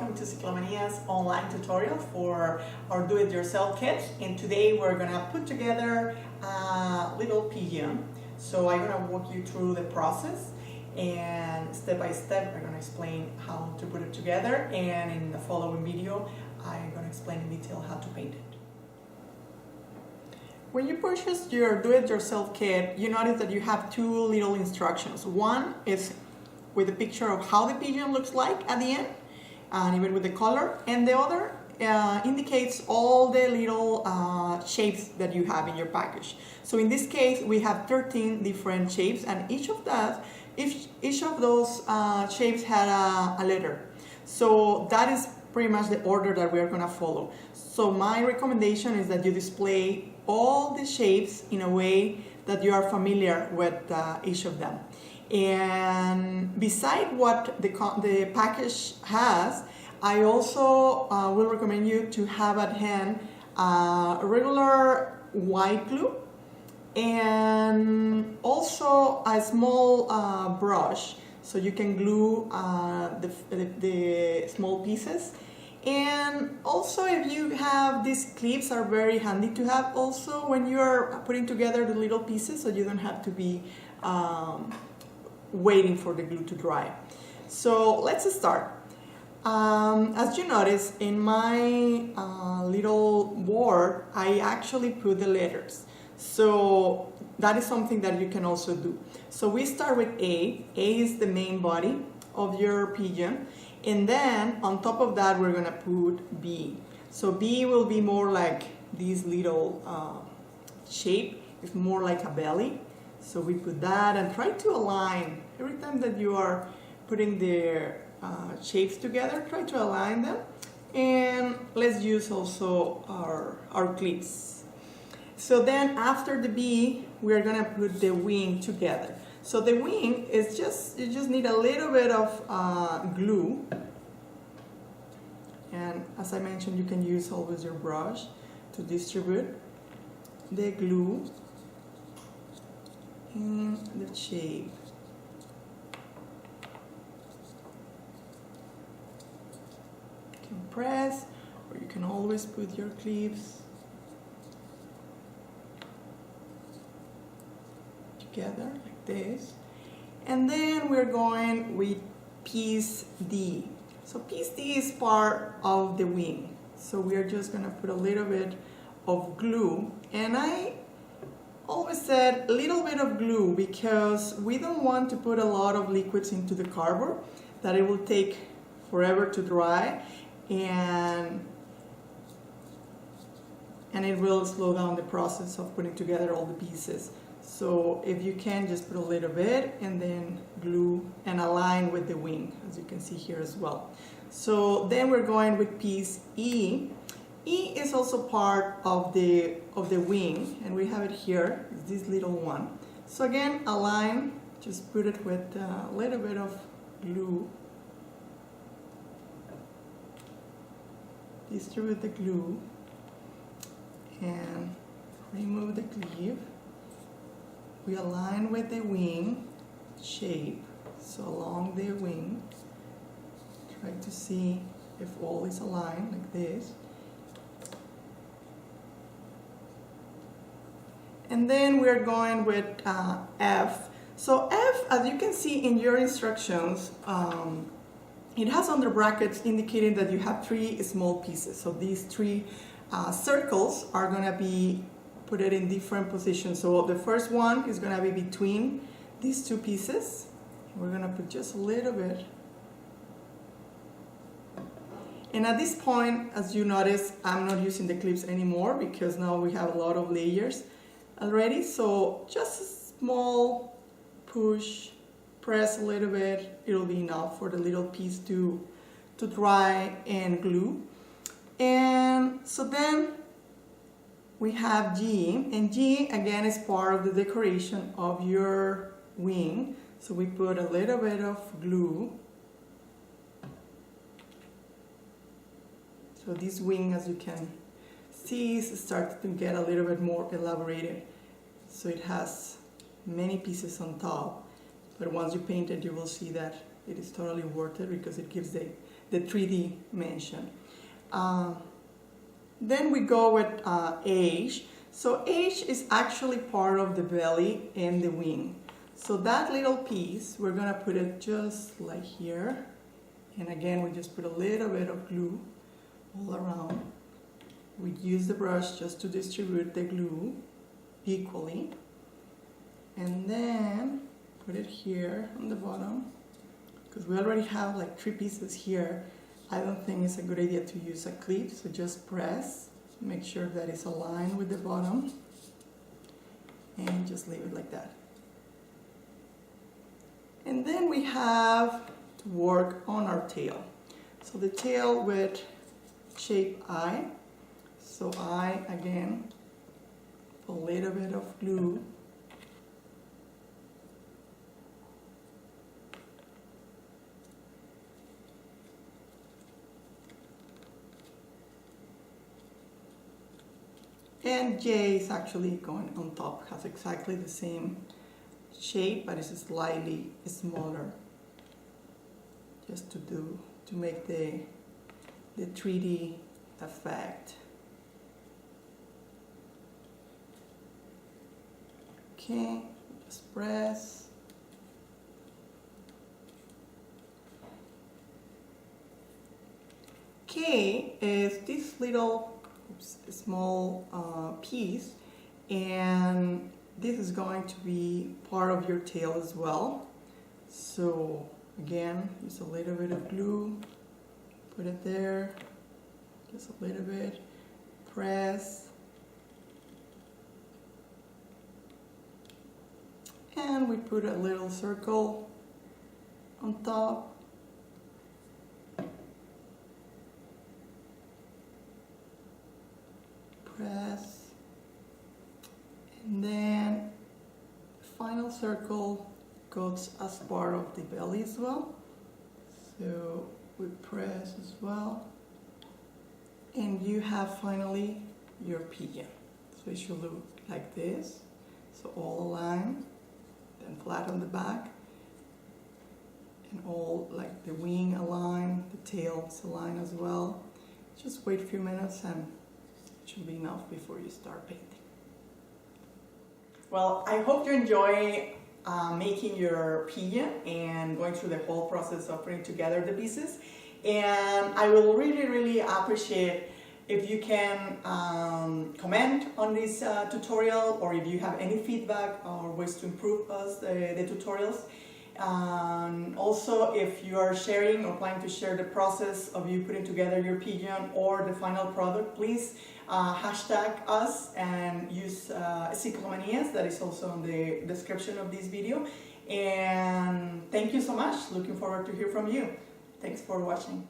welcome to Ciclomanias online tutorial for our do-it-yourself kit. And today we're gonna put together a little pigeon. So I'm gonna walk you through the process, and step by step I'm gonna explain how to put it together, and in the following video I'm gonna explain in detail how to paint it. When you purchase your do-it-yourself kit, you notice that you have two little instructions. One is with a picture of how the pigeon looks like at the end, and even with the color, and the other indicates all the little shapes that you have in your package. So in this case we have 13 different shapes, and each of those shapes had a letter. So that is pretty much the order that we are going to follow. So my recommendation is that you display all the shapes in a way that you are familiar with each of them. And beside what the package has, I also will recommend you to have at hand a regular white glue and also a small brush, so you can glue the small pieces. And also, if you have these clips, are very handy to have also when you are putting together the little pieces, so you don't have to be waiting for the glue to dry. So let's start. As you notice, in my little board I actually put the letters, so that is something that you can also do. So we start with A. A is the main body of your pigeon, and then on top of that we're gonna put B. So B will be more like this little shape. It's more like a belly. So we put that and try to align. Every time that you are putting the shapes together, try to align them. And let's use also our clips. So then after the bee, we're gonna put the wing together. So the wing is you just need a little bit of glue. And as I mentioned, you can use always your brush to distribute the glue in the shape. You can press, or you can always put your clips together like this. And then we're going with piece D. So piece D is part of the wing. So we are just gonna put a little bit of glue, and I always said a little bit of glue because we don't want to put a lot of liquids into the cardboard, that it will take forever to dry, and it will slow down the process of putting together all the pieces. So if you can, just put a little bit and then glue and align with the wing, as you can see here as well. So then we're going with piece E. E is also part of the wing, and we have it here, this little one. So again, align, just put it with a little bit of glue. Distribute the glue and remove the clip. We align with the wing shape, so along the wing, try to see if all is aligned like this. And then we're going with F. So F, as you can see in your instructions, it has under brackets indicating that you have 3 small pieces. So these 3 circles are going to be put it in different positions. So the first one is going to be between these 2 pieces. We're going to put just a little bit. And at this point, as you notice, I'm not using the clips anymore because now we have a lot of layers already. So just a small push, press a little bit, it'll be enough for the little piece to dry and glue. And so then we have G, and G again is part of the decoration of your wing. So we put a little bit of glue. So this wing, as you can see, is starting to get a little bit more elaborated. So it has many pieces on top, but once you paint it, you will see that it is totally worth it because it gives the the 3D dimension. Then we go with edge. So edge is actually part of the belly and the wing. So that little piece, we're gonna put it just like here. And again, we just put a little bit of glue all around. We use the brush just to distribute the glue equally. And then put it here on the bottom. Because we already have like 3 pieces here, I don't think it's a good idea to use a clip, so just press, make sure that it's aligned with the bottom, and just leave it like that. And then we have to work on our tail. So the tail with shape eye. So I, again, put a little bit of glue. And J is actually going on top, has exactly the same shape, but it's slightly smaller. Just to make the 3D effect. Okay, just press. K is this little small piece, and this is going to be part of your tail as well. So again, use a little bit of glue, put it there, just a little bit, press, and we put a little circle on top. Press, and then the final circle goes as part of the belly as well. So we press as well, and you have finally your pigeon. So it should look like this. So all aligned, then flat on the back, and all like the wing aligned, the tail is aligned as well. Just wait a few minutes and should be enough before you start painting. Well, I hope you enjoy making your pigeon and going through the whole process of putting together the pieces. And I will really appreciate if you can comment on this tutorial, or if you have any feedback or ways to improve the tutorials. Also, if you are sharing or planning to share the process of you putting together your pigeon or the final product, please hashtag us and use Ciclomanias, that is also in the description of this video. And thank you so much. Looking forward to hear from you. Thanks for watching.